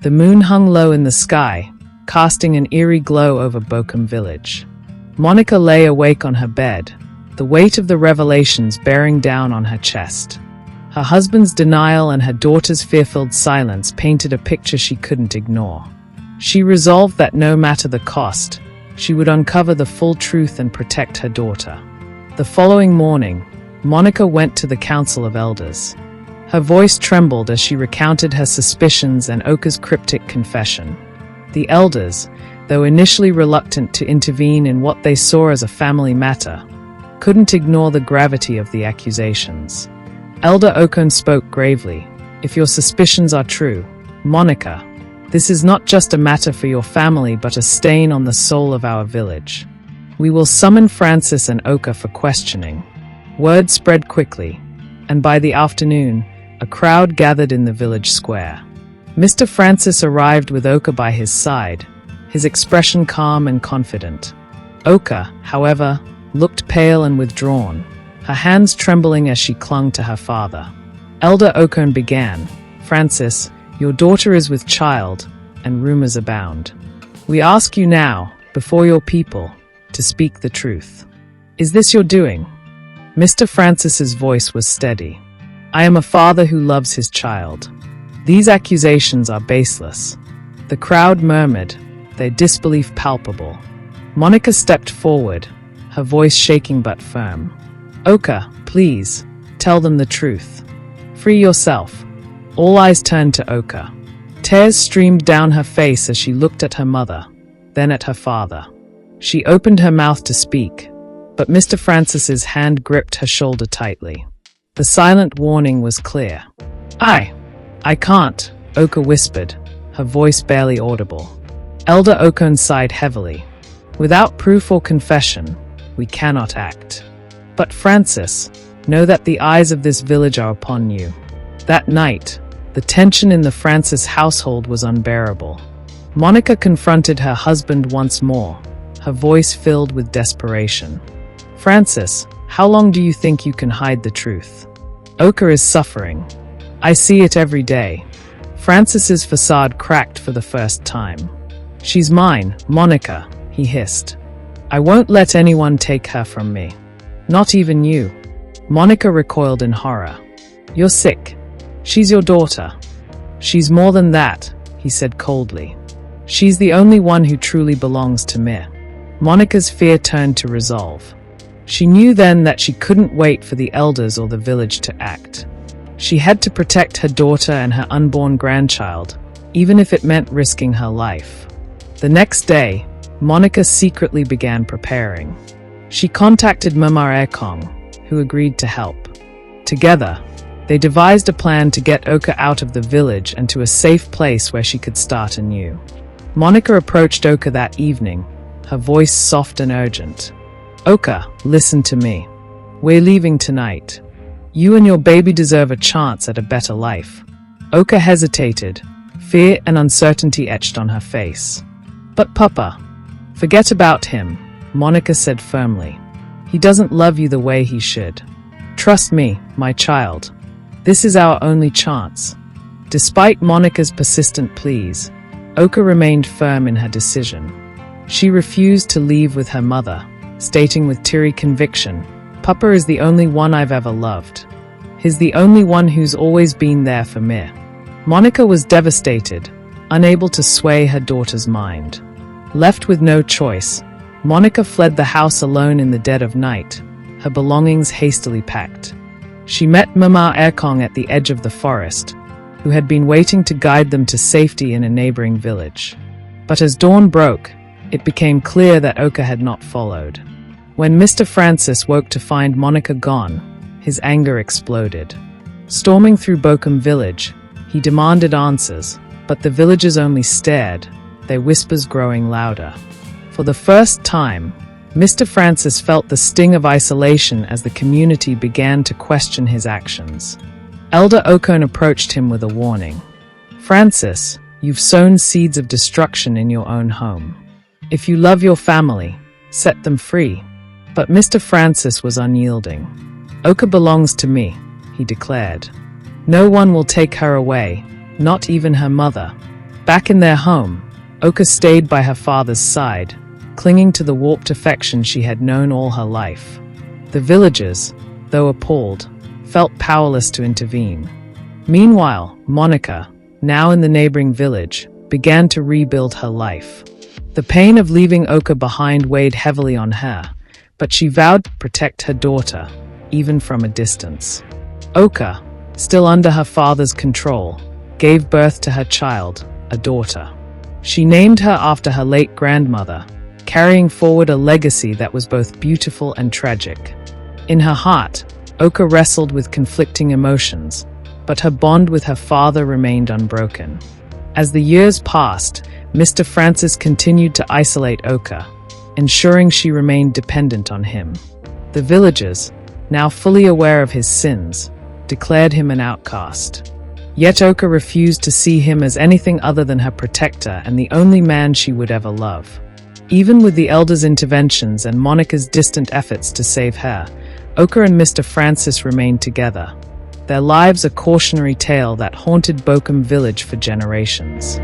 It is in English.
The moon hung low in the sky, casting an eerie glow over Bokum village. Monika lay awake on her bed, the weight of the revelations bearing down on her chest. Her husband's denial and her daughter's fear-filled silence painted a picture she couldn't ignore. She resolved that no matter the cost, she would uncover the full truth and protect her daughter. The following morning, Monika went to the Council of Elders. Her voice trembled as she recounted her suspicions and Oka's cryptic confession. The elders, though initially reluctant to intervene in what they saw as a family matter, couldn't ignore the gravity of the accusations. Elder Okon spoke gravely. "If your suspicions are true, Monika, this is not just a matter for your family but a stain on the soul of our village. We will summon Francis and Oka for questioning." Word spread quickly, and by the afternoon, a crowd gathered in the village square. Mr. Francis arrived with Oka by his side, his expression calm and confident. Oka, however, looked pale and withdrawn, her hands trembling as she clung to her father. Elder Okon began, "Francis, your daughter is with child, and rumors abound. We ask you now, before your people, to speak the truth. Is this your doing?" Mr. Francis's voice was steady. "I am a father who loves his child. These accusations are baseless." The crowd murmured, their disbelief palpable. Monika stepped forward, her voice shaking but firm. "Oka, please, tell them the truth. Free yourself." All eyes turned to Oka. Tears streamed down her face as she looked at her mother, then at her father. She opened her mouth to speak, but Mr. Francis's hand gripped her shoulder tightly. The silent warning was clear. I can't," Oka whispered, her voice barely audible. Elder Okon sighed heavily. "Without proof or confession, we cannot act. But Francis, know that the eyes of this village are upon you." That night, the tension in the Francis household was unbearable. Monika confronted her husband once more, her voice filled with desperation. "Francis, how long do you think you can hide the truth? Oka is suffering. I see it every day." Francis's facade cracked for the first time. "She's mine, Monika," he hissed. "I won't let anyone take her from me. Not even you." Monika recoiled in horror. "You're sick. She's your daughter." "She's more than that," he said coldly. "She's the only one who truly belongs to me." Monika's fear turned to resolve. She knew then that she couldn't wait for the elders or the village to act. She had to protect her daughter and her unborn grandchild, even if it meant risking her life. The next day, Monika secretly began preparing. She contacted Mama Ekong, who agreed to help. Together, they devised a plan to get Oka out of the village and to a safe place where she could start anew. Monika approached Oka that evening, her voice soft and urgent. "Oka, listen to me. We're leaving tonight. You and your baby deserve a chance at a better life." Oka hesitated, fear and uncertainty etched on her face. "But Papa, forget about him," Monika said firmly. "He doesn't love you the way he should. Trust me, my child. This is our only chance." Despite Monika's persistent pleas, Oka remained firm in her decision. She refused to leave with her mother, stating with teary conviction, "Papa is the only one I've ever loved. He's the only one who's always been there for me." Monika was devastated, unable to sway her daughter's mind. Left with no choice, Monika fled the house alone in the dead of night, her belongings hastily packed. She met Mama Ekong at the edge of the forest, who had been waiting to guide them to safety in a neighboring village. But as dawn broke, it became clear that Oka had not followed. When Mr. Francis woke to find Monika gone, his anger exploded. Storming through Bokum village, he demanded answers, but the villagers only stared, their whispers growing louder. For the first time, Mr. Francis felt the sting of isolation as the community began to question his actions. Elder Okon approached him with a warning. "Francis, you've sown seeds of destruction in your own home. If you love your family, set them free." But Mr. Francis was unyielding. "Oka belongs to me," he declared. "No one will take her away, not even her mother." Back in their home, Oka stayed by her father's side, clinging to the warped affection she had known all her life. The villagers, though appalled, felt powerless to intervene. Meanwhile, Monika, now in the neighboring village, began to rebuild her life. The pain of leaving Oka behind weighed heavily on her, but she vowed to protect her daughter, even from a distance. Oka, still under her father's control, gave birth to her child, a daughter. She named her after her late grandmother, carrying forward a legacy that was both beautiful and tragic. In her heart, Oka wrestled with conflicting emotions, but her bond with her father remained unbroken. As the years passed, Mr. Francis continued to isolate Oka, ensuring she remained dependent on him. The villagers, now fully aware of his sins, declared him an outcast. Yet Oka refused to see him as anything other than her protector and the only man she would ever love. Even with the elders' interventions and Monika's distant efforts to save her, Oka and Mr. Francis remained together, their lives a cautionary tale that haunted Bokum village for generations.